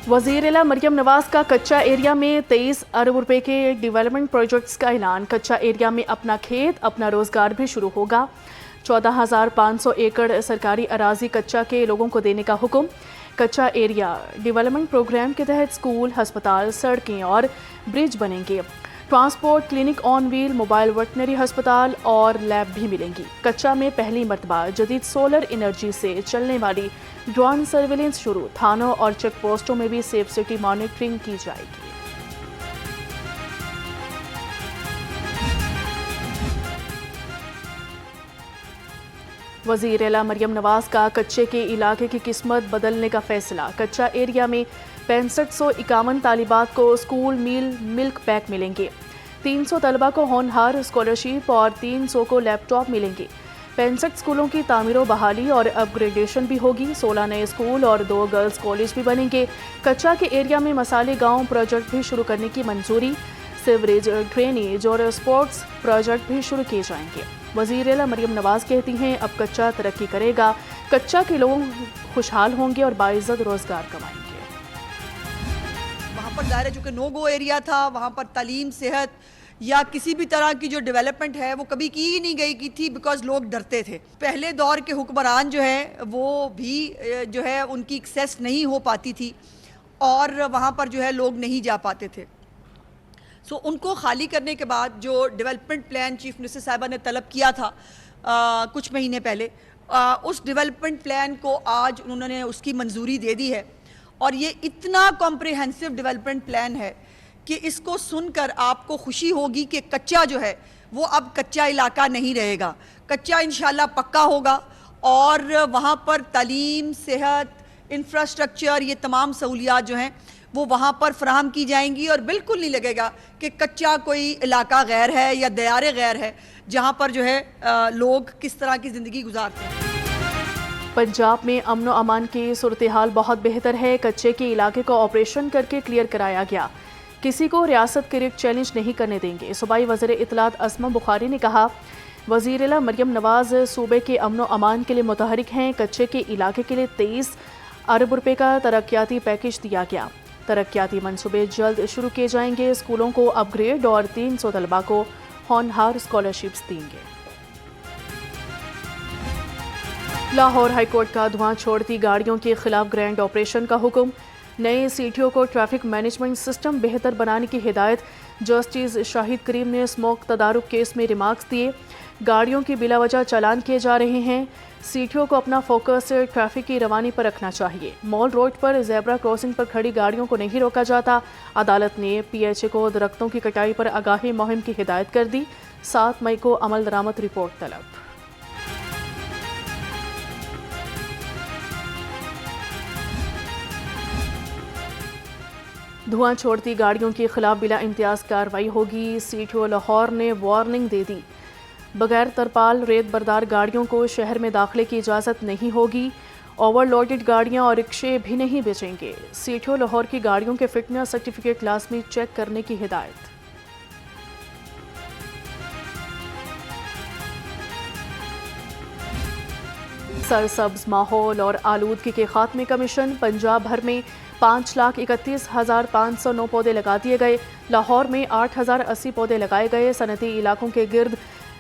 वज़ीर-ए-आला मरियम नवाज का कच्चा एरिया में 23 अरब रुपए के डेवलपमेंट प्रोजेक्ट्स का ऐलान। कच्चा एरिया में अपना खेत, अपना रोजगार भी शुरू होगा। 14,500 एकड़ सरकारी अराजी कच्चा के लोगों को देने का हुक्म। कच्चा एरिया डेवलपमेंट प्रोग्राम के तहत स्कूल, अस्पताल, सड़कें और ब्रिज बनेंगे। Transport, clinic on wheel, mobile veterinary अस्पताल और लैब भी मिलेंगी। कच्चा में पहली मरतबा जदीद सोलर एनर्जी से चलने वाली ड्रोन सर्विलेंस शुरू। थानों और चेक पोस्टों में भी सेफ सिटी मॉनिटरिंग की जाएगी। वज़ीर-ए-आला मरियम नवाज का कच्चे के इलाके की किस्मत बदलने का फैसला। कच्चा एरिया में 6551 तालिबात को स्कूल मील मिल्क पैक मिलेंगे। 300 तलबा को होनहार स्कॉलरशिप और 300 को लैपटॉप मिलेंगे। 65 स्कूलों की तामीरों, बहाली और अपग्रेडेशन भी होगी। 16 नए स्कूल और 2 गर्ल्स कॉलेज भी बनेंगे। कच्चा के एरिया में मसाले गांव प्रोजेक्ट भी शुरू करने की मंजूरी। सीवरेज, ड्रेनेज और स्पोर्ट्स प्रोजेक्ट भी शुरू किए जाएंगे। वज़ीर-ए-आला मरियम नवाज कहती हैं, अब कच्चा तरक्की करेगा, कच्चा के लोग खुशहाल होंगे और बाइज्जत रोजगार कमाएंगे। वहाँ पर ज़ाहिर है चूँकि नो गो एरिया था, वहाँ पर तालीम, सेहत या किसी भी तरह की जो डेवलपमेंट है वो कभी की ही नहीं गई की थी, बिकॉज लोग डरते थे। पहले दौर के हुक्मरान जो है वो भी जो है उनकी एक्सेस नहीं हो पाती थी और वहाँ पर जो है लोग नहीं जा पाते थे। सो उनको खाली करने के बाद जो डेवलपमेंट प्लान चीफ मिनिस्टर साहिबा ने तलब किया था कुछ महीने पहले, उस डेवलपमेंट प्लान को आज उन्होंने उसकी मंजूरी दे दी है और ये इतना कॉम्प्रिहेंसिव डेवलपमेंट प्लान है कि इसको सुनकर आपको खुशी होगी कि कच्चा जो है वो अब कच्चा इलाका नहीं रहेगा। कच्चा इंशाल्लाह पक्का होगा और वहाँ पर तालीम, सेहत, इंफ्रास्ट्रक्चर, ये तमाम सहूलियात जो हैं वो वहाँ पर फराहम की जाएंगी और बिल्कुल नहीं लगेगा कि कच्चा कोई इलाका गैर है या दयारे गैर है जहाँ पर जो है लोग किस तरह की ज़िंदगी गुजारते हैं। पंजाब में अमन व अमान की सूरत हाल बहुत बेहतर है। कच्चे के इलाके को ऑपरेशन करके क्लियर कराया गया। किसी को रियासत के रिक्त चैलेंज नहीं करने देंगे। सूबाई वज़ीर इत्तलात असमा बुखारी ने कहा, वज़ीर-ए-आला मरियम नवाज सूबे के अमन व अमान के लिए मुतहरिक हैं। कच्चे के इलाके के लिए 23 अरब रुपए का तरक्याती पैकेज दिया गया। तरक्याती मनसूबे जल्द शुरू किए जाएंगे। स्कूलों को अपग्रेड और 300 तलबा को होनहार स्कॉलरशिप्स देंगे। लाहौर हाईकोर्ट का धुआं छोड़ती गाड़ियों के खिलाफ ग्रैंड ऑपरेशन का हुक्म। नए सीटीओ को ट्रैफिक मैनेजमेंट सिस्टम बेहतर बनाने की हिदायत। जस्टिस शाहिद करीम ने स्मोक तदारुक केस में रिमार्क्स दिए। गाड़ियों की बिला वजह चालान किए जा रहे हैं। सीटीओ को अपना फोकस ट्रैफिक की रवानी पर रखना चाहिए। मॉल रोड पर ज़ेब्रा क्रॉसिंग पर खड़ी गाड़ियों को नहीं रोका जाता। अदालत ने पीएचए को दरख्तों की कटाई पर आगाही मुहिम की हिदायत कर दी। 7 मई को अमल दरामद रिपोर्ट तलब। धुआं छोड़ती गाड़ियों के खिलाफ बिला इम्तियाज कार्रवाई होगी। सीटीओ लाहौर ने वार्निंग दे दी। बगैर तरपाल रेत बरदार गाड़ियों को शहर में दाखिले की इजाज़त नहीं होगी। ओवरलोडेड गाड़ियां और रिक्शे भी नहीं बेचेंगे। सीटीओ लाहौर की गाड़ियों के फिटनेस सर्टिफिकेट लाजमी चेक करने की हिदायत। सरसब्ज माहौल और आलूदगी के खात्मे का मिशन। पंजाब भर में 5,31,509 पौधे लगा दिए गए। लाहौर में 8,080 पौधे लगाए गए। सनती इलाकों के गिर्द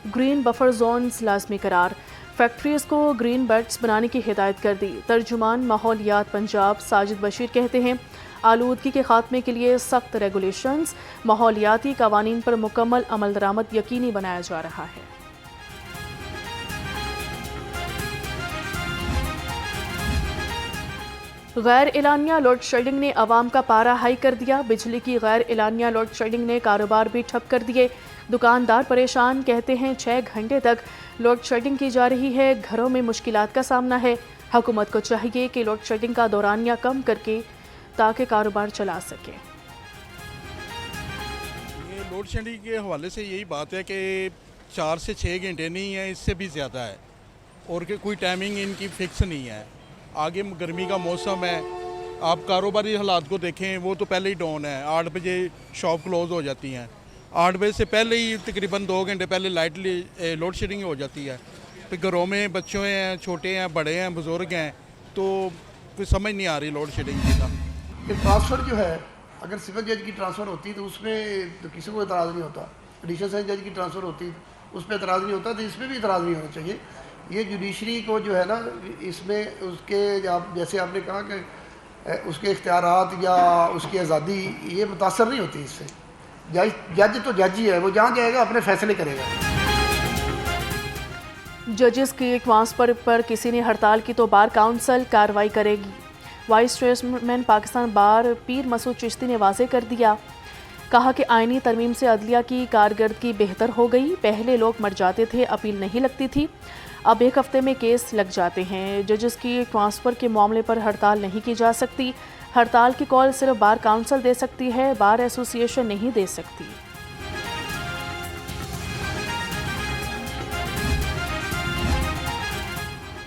ग्रीन बफर जोन्स लाजमी करार। फैक्ट्रीज को ग्रीन बेल्ट्स बनाने की हिदायत कर दी। तर्जुमान माहौलियात पंजाब साजिद बशीर कहते हैं, आलूदगी के खात्मे के लिए सख्त रेगुलेशंस, माहौलियाती कवानीन पर मुकम्मल अमल दरामद यकीनी बनाया जा रहा है। गैर एलानिया लोड शेडिंग ने अवाम का पारा हाई कर दिया। बिजली की गैर एलानिया लोड शेडिंग ने कारोबार भी ठप कर दिए। दुकानदार परेशान, कहते हैं 6 घंटे तक लोड शेडिंग की जा रही है। घरों में मुश्किलात का सामना है। हुकूमत को चाहिए कि लोड शेडिंग का दौरानिया कम करके ताकि कारोबार चला सके। ये लोड शेडिंग के हवाले से यही बात है कि 4 से 6 घंटे नहीं है, इससे भी ज़्यादा है और कि कोई टाइमिंग इनकी फ़िक्स नहीं है। आगे गर्मी का मौसम है, आप कारोबारी हालात को देखें, वो तो पहले ही डाउन है। 8 बजे शॉप क्लोज़ हो जाती हैं। 8 बजे से पहले ही तकरीबन 2 घंटे पहले लाइट लोड शेडिंग हो जाती है। फिर घरों में बच्चे हैं, छोटे हैं, बड़े हैं, बुज़ुर्ग हैं, तो कोई समझ नहीं आ रही लोड शेडिंग की। कि ट्रांसफ़र जो है, अगर सिविल जज की ट्रांसफ़र होती तो उसमें तो किसी को एतराज़ नहीं होता, एडिशनल सेशन जज की ट्रांसफ़र होती उस पर एतराज़ नहीं होता, तो इसमें भी एतराज़ नहीं होना चाहिए। ये जुडिशरी को जो है ना, इसमें उसके जैसे आपने कहा कि उसके इख्तियारात या उसकी आज़ादी ये मुतासर नहीं होती इससे। जज तो जज ही है, वो जहाँ जाएगा अपने फैसले करेगा। जजेस के ट्रांसफर पर किसी ने हड़ताल की तो बार काउंसिल कार्रवाई करेगी। वाइस चेयरमैन पाकिस्तान बार पीर मसूद चिश्ती ने वाज़ेह कर दिया, कहा कि आईनी तरमीम से अदलिया की कारकर्दगी बेहतर हो गई। पहले लोग मर जाते थे, अपील नहीं लगती थी, अब एक हफ्ते में केस लग जाते हैं। जजेस की ट्रांसफ़र के मामले पर हड़ताल नहीं की जा सकती। हड़ताल की कॉल सिर्फ बार काउंसिल दे सकती है, बार एसोसिएशन नहीं दे सकती।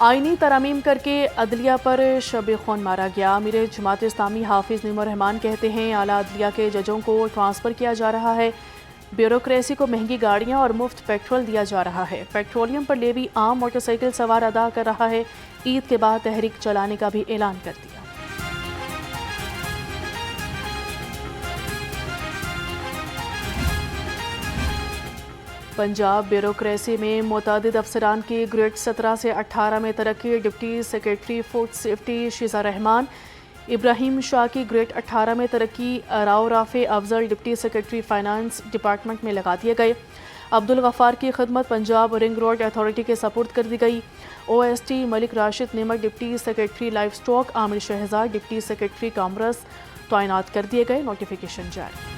आईनी तरमीम करके अदलिया पर शब-ए-खून मारा गया। अमीर जमात इस्लामी हाफिज़ नुमान रहमान कहते हैं, आला अदलिया के जजों को ट्रांसफ़र किया जा रहा है। ब्यूरोक्रेसी को महंगी गाड़ियां और मुफ्त पेट्रोल दिया जा रहा है। पेट्रोलियम पर लेवी आम मोटरसाइकिल सवार अदा कर रहा है। ईद के बाद तहरीक चलाने का भी ऐलान कर दिया। पंजाब ब्यूरोक्रेसी में मुतअद्दिद अफसरान की ग्रेड 17 से 18 में तरक्की। Deputy secretary food safety शिजा Rahman Ibrahim Shah की ग्रेड 18 में तरक्की। Rao Rafe Afzal deputy secretary finance department में लगा दिए गए। अब्दुल गफ्फार की खिदमत पंजाब रिंग रोड अथॉरिटी के सपुर्द कर दी गई। OST Malik Rashid Nimak deputy secretary livestock, Aamir Shahzad deputy secretary commerce तैनात कर दिए गए। नोटिफिकेशन जारी।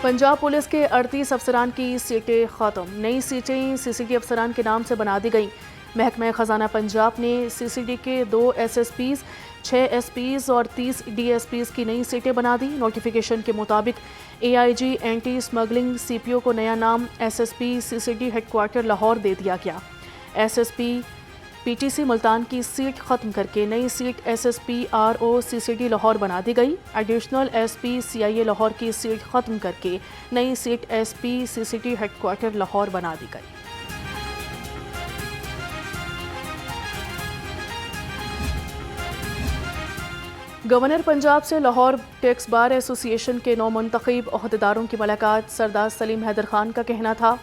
पंजाब पुलिस के 38 अफसरान की सीटें ख़त्म। नई सीटें CCD अफसरान के नाम से बना दी गई। महकमा ख़जाना पंजाब ने CCD के 2 SSPs, 6 SPs और 30 DSPs की नई सीटें बना दी। नोटिफिकेशन के मुताबिक AIG एंटी स्मगलिंग CPO को नया नाम SSP CCD हेडक्वार्टर लाहौर दे दिया गया। SSP PTC मुल्तान की सीट ख़त्म करके नई seat SSP RO CCD Lahore बना दी गई। एडिशनल SP CIA लाहौर की सीट ख़त्म करके नई seat SP CCD headquarter Lahore बना दी गई। गवर्नर पंजाब से लाहौर टैक्स बार एसोसिएशन के 9 मुंतखब अहदेदारों की मुलाकात। सरदार सलीम हैदर खान का कहना था,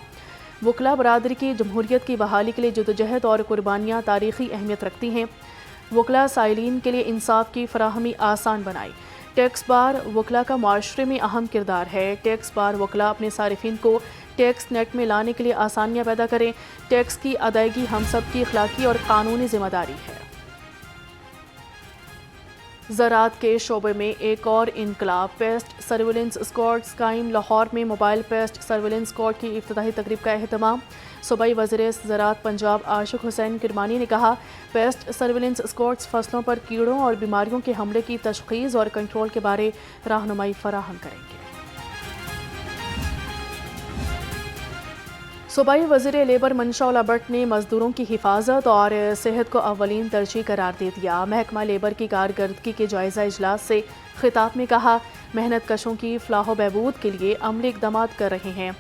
वकला बरादरी की जमहूरियत की बहाली के लिए जदोजहद और कुर्बानियाँ तारीख़ी अहमियत रखती हैं। वकला साइलिन के लिए इंसाफ की फराहमी आसान बनाई। टैक्स बार वकला का माशरे में अहम किरदार है। टैक्स बार वकला अपने सारिफिन को टैक्स नेट में लाने के लिए आसानियाँ पैदा करें। टैक्स की अदायगी हम सब की अखलाकी और कानूनी जिम्मेदारी है। ज़राअत के शोबे में एक और इनकलाब। पेस्ट सर्विलेंस स्क्वाड कायम। लाहौर में मोबाइल पेस्ट सर्विलेंस स्क्वाड की इफ्तिताही तकरीब का अहतमाम। सूबाई वज़ीर ज़राअत पंजाब आशिक हुसैन किरमानी ने कहा, पेस्ट सर्विलेंस स्क्वाड्स फसलों पर कीड़ों और बीमारियों के हमले की तशख़ीस और कंट्रोल के बारे रहनुमाई फराहम करेंगे। सूबाई वज़ीर लेबर मंशा भट्ट ने मजदूरों की हिफाजत और सेहत को अव्वलीन तरजीह करार दे दिया। महकमा लेबर की कारकर्दगी के जायज़ा इजलास से खिताब में कहा, मेहनत कशों की फलाह बहबूद के लिए अमली इक़दाम कर रहे हैं।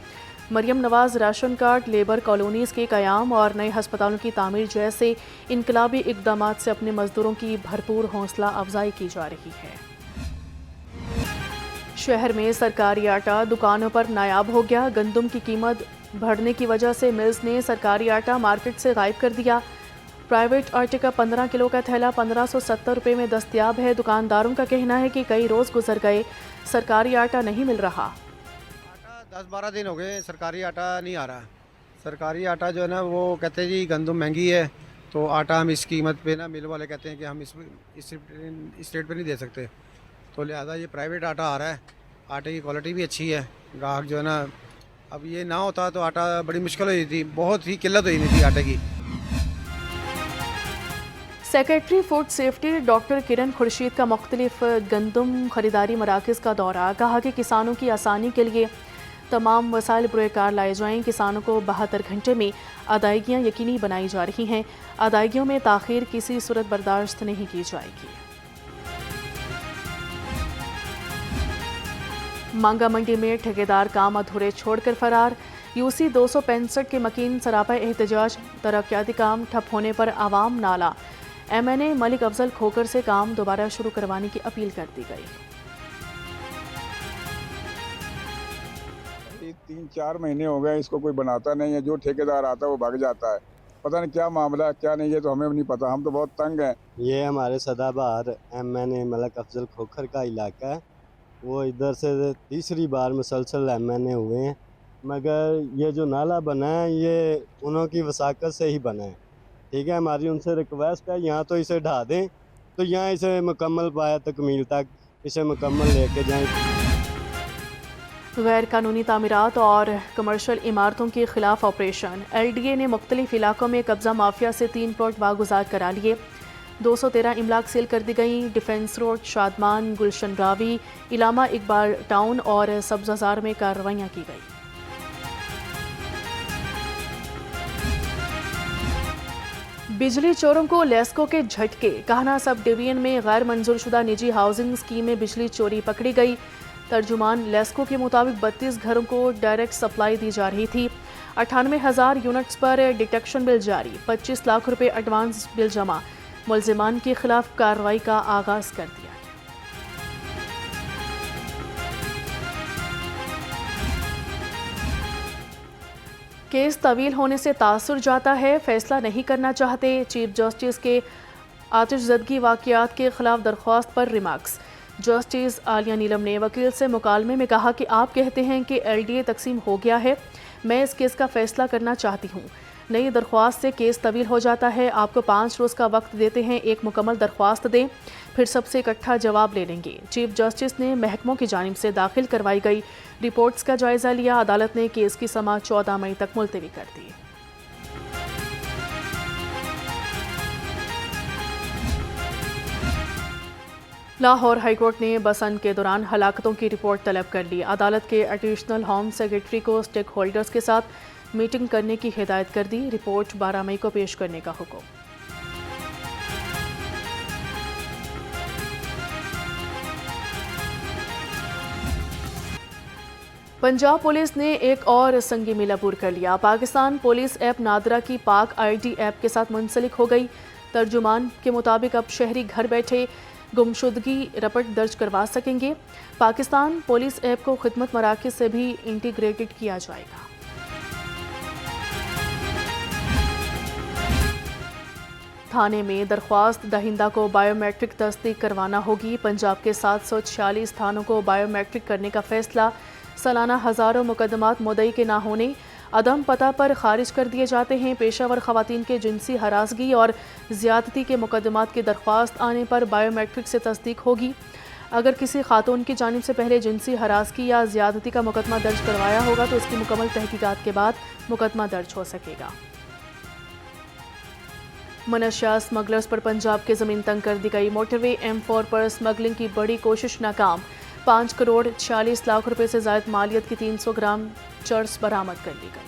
Maryam Nawaz ration card, labour colonies के क़याम और नए हस्पतालों की तामीर जैसे इनकलाबी इक़दाम से अपने मजदूरों की भरपूर हौसला अफजाई की जा रही है। शहर में सरकारी आटा दुकानों पर नायाब हो गया। गंदम की कीमत बढ़ने की वजह से मिल्स ने सरकारी आटा मार्केट से गायब कर दिया। प्राइवेट आटे का 15 किलो का थैला 1570 रुपये में दस्तयाब है। दुकानदारों का कहना है कि कई रोज़ गुजर गए, सरकारी आटा नहीं मिल रहा। आटा 10-12 दिन हो गए, सरकारी आटा नहीं आ रहा। सरकारी आटा जो है ना, वो कहते हैं जी गंदम महंगी है, तो आटा हम इस कीमत पे ना, मिल वाले कहते हैं कि हम इस रेट पे नहीं दे सकते, तो लिहाजा ये प्राइवेट आटा आ रहा है। आटे की क्वालिटी भी अच्छी है। ग्राहक जो है ना, अब ये ना होता तो आटा बड़ी मुश्किल हो जाती, बहुत ही किल्लत हो जाती थी आटे की। सेक्रेटरी फूड सेफ्टी डॉक्टर किरण खुर्शीद का मुख्तलिफ गंदम खरीदारी मराकज़ का दौरा। कहा कि किसानों की आसानी के लिए तमाम वसाइल बुरेकार लाए जाएँ। किसानों को 72 घंटे में अदायगियाँ यकीनी बनाई जा रही हैं। अदायगियों में ताख़ीर किसी सूरत बर्दाश्त नहीं की जाएगी। मांगा मंडी में ठेकेदार काम अधूरे छोड़कर फरार। यूसी 265 के मकीन सरापा एहतजाज, तरक्याती काम ठप होने पर आवाम नाला। MNA मलिक अफजल खोकर से काम दोबारा शुरू करवाने की अपील कर दी गई। 3-4 महीने हो गए, इसको कोई बनाता नहीं है। जो ठेकेदार आता है वो भाग जाता है। पता नहीं क्या मामला है क्या नहीं, ये तो हमें भी नहीं पता। हम तो बहुत तंग हैं। ये हमारे सदाबहार MNA मलिक अफजल खोखर का इलाका है। वो इधर से तीसरी बार मुसलसल MNA हुए हैं, मगर ये जो नाला बना है ये उन्होंने वसाकत से ही बना है। ठीक है, हमारी उनसे रिक्वेस्ट है यहाँ तो इसे ढा दें, तो यहाँ इसे मुकम्मल पाया तकमील तक इसे मुकम्मल लेके जाएं। गैर कानूनी तामीरात और कमर्शल इमारतों के खिलाफ ऑपरेशन। LDA ने मुख्तलिफ इलाकों में कब्जा माफिया से 3 प्लॉट वागुजार करा लिए। 213 इमलाक सेल कर दी गई। डिफेंस रोड, शादमान, गुलशन रावी, इलामा इकबाल टाउन और सब्ज़ाजार में कार्रवाइयाँ की गई। बिजली चोरों को लेस्को के झटके। कान्हा सब डिवीजन में गैर मंजूर शुदा निजी हाउसिंग स्कीम में बिजली चोरी पकड़ी गई। तर्जुमान लेस्को के मुताबिक 32 घरों को डायरेक्ट सप्लाई दी जा रही थी। 98,000 यूनिट्स पर डिटेक्शन बिल जारी। 25 लाख रुपए एडवांस बिल जमा। मुलजिमान के खिलाफ कार्रवाई का आगाज कर दिया। केस तवील होने से तासुर जाता है, फैसला नहीं करना चाहते। चीफ जस्टिस के आतिशज़दगी वाक़यात के खिलाफ दरख्वास्त पर रिमार्क्स। जस्टिस आलिया नीलम ने वकील से मुकालमे में कहा कि आप कहते हैं कि LDA तकसीम हो गया है, मैं इस केस का फैसला करना चाहती हूँ। नई दरख्वास्त से केस तवील हो जाता है। आपको 5 रोज़ का वक्त देते हैं, एक मुकम्मल दरख्वास्त दें, फिर सबसे इकट्ठा जवाब ले लेंगे। चीफ जस्टिस ने महकमों की जानिब से दाखिल करवाई गई रिपोर्ट्स का जायज़ा लिया। अदालत ने केस की समाअत 14 मई तक मुलतवी कर दी। लाहौर हाईकोर्ट ने बसंत के दौरान हलाकतों की रिपोर्ट तलब कर ली। अदालत के एडिशनल होम सेक्रेटरी को स्टेक होल्डर्स के साथ मीटिंग करने की हिदायत कर दी। रिपोर्ट 12 मई को पेश करने का हुक्म। पंजाब पुलिस ने एक और संगी मिल अबूर कर लिया। पाकिस्तान पुलिस ऐप नादरा की पाक ID ऐप के साथ मुंसलिक हो गई। तर्जुमान के मुताबिक अब शहरी घर बैठे गुमशुदगी रपट दर्ज करवा सकेंगे। पाकिस्तान पुलिस ऐप को खिदमत मराकज़ से भी इंटीग्रेटेड किया जाएगा। थाने में दरख्वास्त दहिंदा को बायोमेट्रिक तस्दीक करवाना होगी। पंजाब के 746 थानों को बायोमेट्रिक करने का फैसला। सालाना हज़ारों मुकदमात मुद्दई के ना होने, अदम पता पर खारिज कर दिए जाते हैं। पेशावर खवातीन के जिनसी हरासगी और ज़्यादती के मुकदमात की दरख्वास्त आने पर बायोमेट्रिक से तस्दीक होगी। अगर किसी खातून की जानिब से पहले जिनसी हरासगी या ज़्यादती का मुकदमा दर्ज करवाया होगा तो इसकी मुकम्मल तहकीकात के बाद मुकदमा दर्ज हो सकेगा। मनशिया स्मगलर्स पर पंजाब के ज़मीन तंग कर दी गई। मोटरवे M4 पर स्मगलिंग की बड़ी कोशिश नाकाम। 5 करोड़ 46 लाख रुपए से ज़ायद मालियत की 300 ग्राम चर्स बरामद कर ली गई।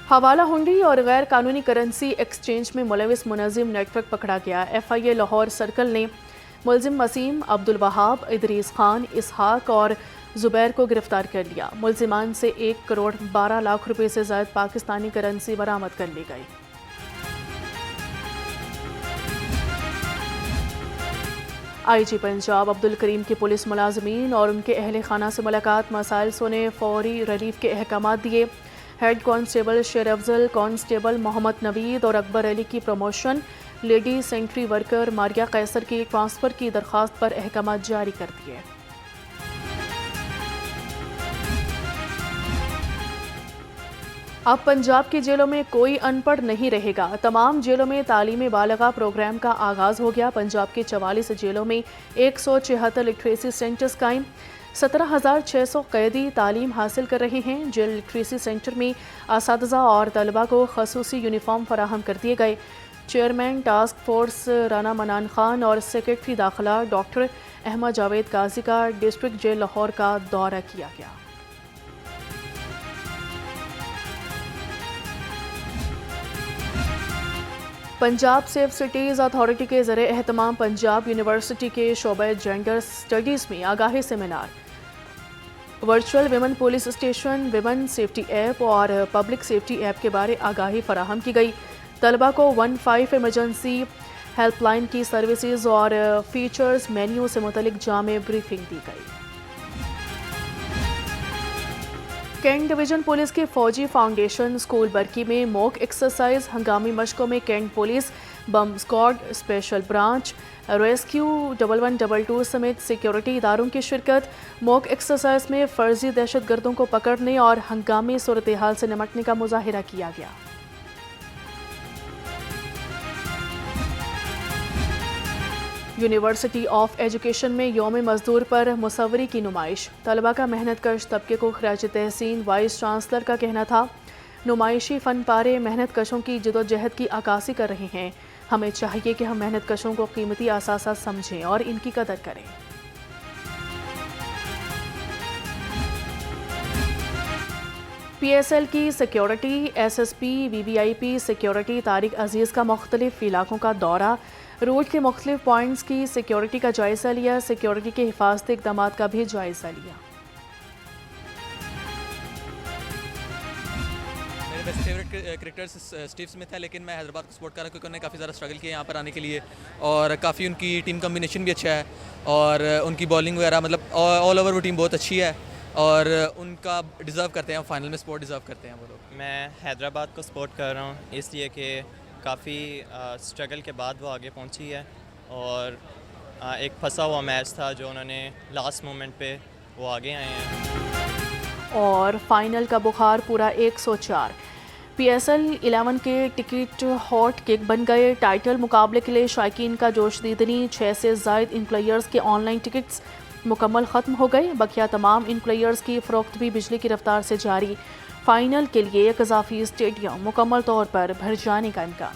हवाला हुंडी और गैर कानूनी करेंसी एक्सचेंज में मुलविस मुनज़्ज़िम नेटवर्क पकड़ा गया। FIA लाहौर सर्कल ने मुलजिम वसीम, अब्दुल वहाब, इदरीस खान, इसहाक और ज़ुबैर को गिरफ्तार कर लिया। मुलजिमान से 1 करोड़ 12 लाख रुपए से ज़ायद पाकिस्तानी करेंसी बरामद कर ली गई। IG पंजाब अब्दुल करीम के पुलिस मुलाजमीन और उनके अहल खाना से मुलाकात। मसाइल ने फौरी रिलीफ के अहकामात दिए। हेड कांस्टेबल शेर अफजल, कांस्टेबल मोहम्मद नवीद और अकबर अली की promotion. Lady sanitary worker Maria Qaiser की ट्रांसफ़र की दरख्वास्त पर अहकामात जारी कर दिए। अब पंजाब की जेलों में कोई अनपढ़ नहीं रहेगा। तमाम जेलों में तालीम बालगा प्रोग्राम का आगाज़ हो गया। पंजाब के 44 जेलों में 176 लिटरेसी सेंटर्स कायम। 17,600 कैदी तालीम हासिल कर रहे हैं। जेल लिटरेसी सेंटर में असातिज़ा और तलबा को खसूसी यूनिफॉर्म फराहम कर दिए गए। चेयरमैन टास्क फोर्स राना मनान खान और सेक्रेटरी दाखिला डॉक्टर अहमद जावेद काजी का डिस्ट्रिक्ट जेल लाहौर का दौरा किया गया। पंजाब सेफ सिटीज़ अथॉरिटी के ज़रिए एहतमाम पंजाब यूनिवर्सिटी के शोबे जेंडर स्टडीज़ में आगाही seminar, virtual women police station, women safety app और पब्लिक सेफ्टी ऐप के बारे आगाही फराहम की गई। तलबा को 15 इमरजेंसी हेल्पलाइन की सर्विसेज और फीचर्स मेन्यू से मुतलिक जामे ब्रीफिंग दी गई। कैंट डिवीजन पुलिस की फौजी फाउंडेशन स्कूल बरकी में मॉक एक्सरसाइज, हंगामी मशकों में cantt police, bomb squad, special branch, rescue 1122 समेत सिक्योरिटी इदारों की शिरकत। मॉक एक्सरसाइज में फर्जी दहशतगर्दों को पकड़ने और हंगामी सूरत हाल से निपटने का मुजाहिरा किया गया। यूनिवर्सिटी ऑफ एजुकेशन में यौम मजदूर पर मुसव्वरी की नुमाइश, तलबा का मेहनत कश तबके को खराज तहसीन। वाइस चांसलर का कहना था, नुमाइशी फ़न पारे मेहनत कशों की जदोजहद की अक्कासी कर रहे हैं। हमें चाहिए कि हम मेहनत कशों को कीमती असासा समझें और इनकी कदर करें। PSL की security, SSP, VVIP security, Tariq Aziz का मुख्तलिफ इलाकों का दौरा, रोड के मुख्तलिफ पॉइंट्स की सिक्योरिटी का जायज़ा लिया, सिक्योरिटी के हिफाजती इक़दामात का भी जायज़ा लिया। मेरे वैसे फेवरेट क्रिकेटर स्टीव स्मिथ है, लेकिन मैं हैदराबाद को सपोर्ट कर रहा हूँ क्योंकि उन्होंने काफ़ी ज़्यादा स्ट्रगल किया यहाँ पर आने के लिए और काफ़ी उनकी टीम कम्बिनेशन भी अच्छा है और उनकी बॉलिंग वगैरह मतलब ऑल ओवर वो टीम बहुत अच्छी है और उनका डिज़र्व करते हैं, फाइनल में स्पॉट डिज़र्व करते हैं वो लोग। मैं हैदराबाद को सपोर्ट कर रहा हूँ इसलिए कि काफ़ी स्ट्रगल के बाद वो आगे पहुँची है और एक फंसा हुआ मैच था जो उन्होंने लास्ट मोमेंट पे वो आगे आए हैं। और फाइनल का बुखार पूरा 104। PSL 11 के टिकट हॉट केक बन गए। टाइटल मुकाबले के लिए शायकीन का जोश दीदनी, 6 से ज़ायद इन प्लेयर्स के ऑनलाइन टिकट्स मुकम्मल ख़त्म हो गए। बकिया तमाम इन प्लेयर्स की फ़रोख्त भी बिजली की रफ्तार से जारी। फाइनल के लिए एक इजाफी स्टेडियम मुकम्मल तौर पर भर जाने का इम्कान।